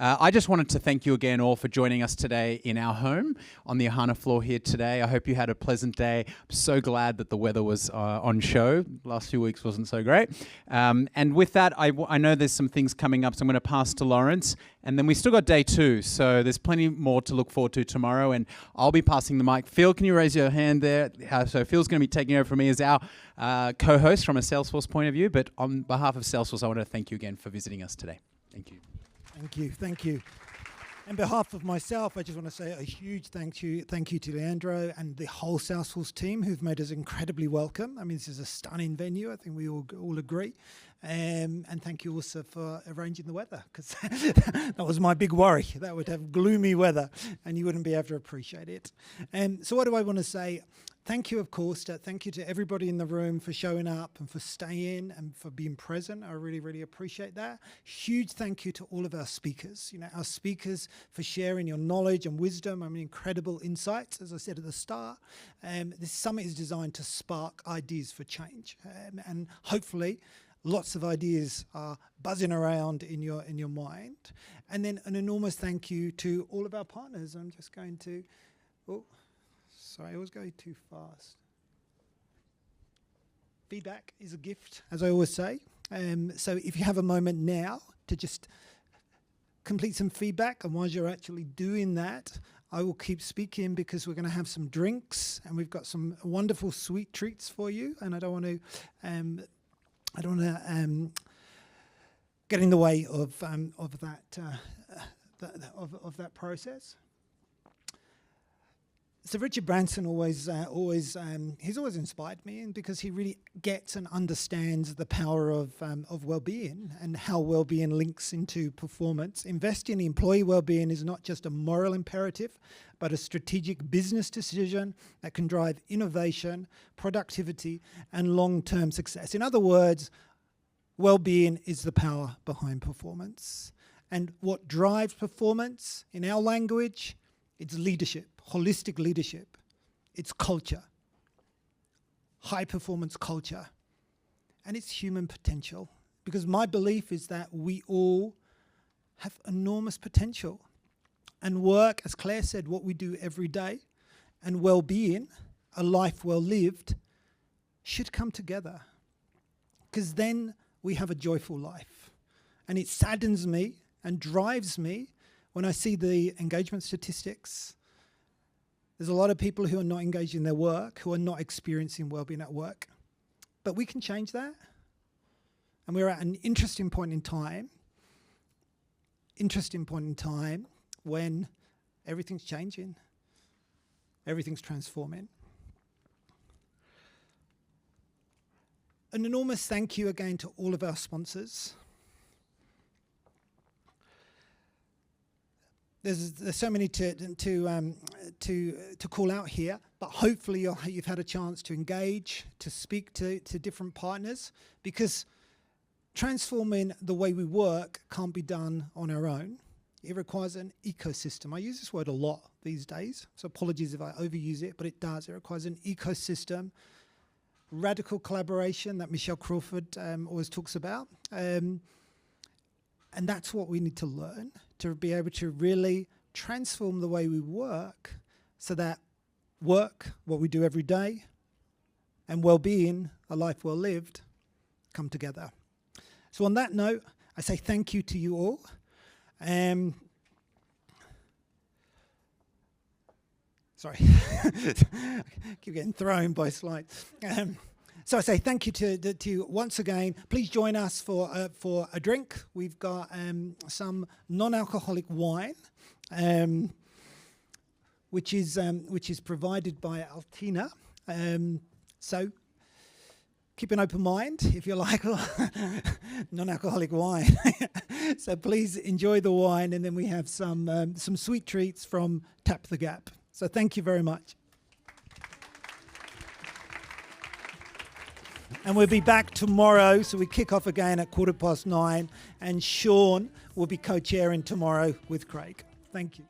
I just wanted to thank you again all for joining us today in our home on the Ahana floor here today. I hope you had a pleasant day. I'm so glad that the weather was on show. Last few weeks wasn't so great. And with that, I know there's some things coming up, so I'm going to pass to Lawrence. And then we still got day 2, so there's plenty more to look forward to tomorrow. And I'll be passing the mic. Phil, can you raise your hand there? So Phil's going to be taking over from me as our co-host from a Salesforce point of view. But on behalf of Salesforce, I want to thank you again for visiting us today. Thank you. Thank you. On behalf of myself, I just want to say a huge thank you to Leandro and the whole Salesforce team who've made us incredibly welcome. I mean, this is a stunning venue. I think we all agree. And thank you also for arranging the weather, because that was my big worry. That would have gloomy weather and you wouldn't be able to appreciate it. So what do I want to say? Thank you, of course. Thank you to everybody in the room for showing up and for staying and for being present. I really, really appreciate that. Huge thank you to all of our speakers. Our speakers for sharing your knowledge and wisdom. I mean, incredible insights, as I said at the start. This summit is designed to spark ideas for change. And hopefully, lots of ideas are buzzing around in your mind. And then an enormous thank you to all of our partners. I'm just going to... Sorry, I was going too fast. Feedback is a gift, as I always say. So if you have a moment now to just complete some feedback, and while you're actually doing that, I will keep speaking because we're going to have some drinks and we've got some wonderful sweet treats for you. And I don't want to get in the way of that process. So Richard Branson he's always inspired me, and because he really gets and understands the power of well-being and how well-being links into performance. Investing in employee well-being is not just a moral imperative, but a strategic business decision that can drive innovation, productivity, and long-term success. In other words, well-being is the power behind performance. And what drives performance, in our language, it's leadership. Holistic leadership, it's culture, high performance culture, and it's human potential. Because my belief is that we all have enormous potential, and work, as Claire said, what we do every day, and well-being, a life well lived, should come together. Because then we have a joyful life. And it saddens me and drives me when I see the engagement statistics. There's a lot of people who are not engaged in their work, who are not experiencing well-being at work. But we can change that. And we're at an interesting point in time when everything's changing. Everything's transforming. An enormous thank you again to all of our sponsors. There's so many to call out here, but hopefully you've had a chance to engage, to speak to different partners, because transforming the way we work can't be done on our own. It requires an ecosystem. I use this word a lot these days, so apologies if I overuse it, but it does. It requires an ecosystem, radical collaboration that Michelle Crawford always talks about. And that's what we need to learn, to be able to really transform the way we work so that work, what we do every day, and well-being, a life well lived, come together. So on that note, I say thank you to you all. Sorry, keep getting thrown by slides. So I say thank you to you once again. Please join us for a drink. We've got some non-alcoholic wine, which is provided by Altina. So keep an open mind if you like non-alcoholic wine. So please enjoy the wine, and then we have some sweet treats from Tap the Gap. So thank you very much. And we'll be back tomorrow, so we kick off again at 9:15, and Sean will be co-chairing tomorrow with Craig. Thank you.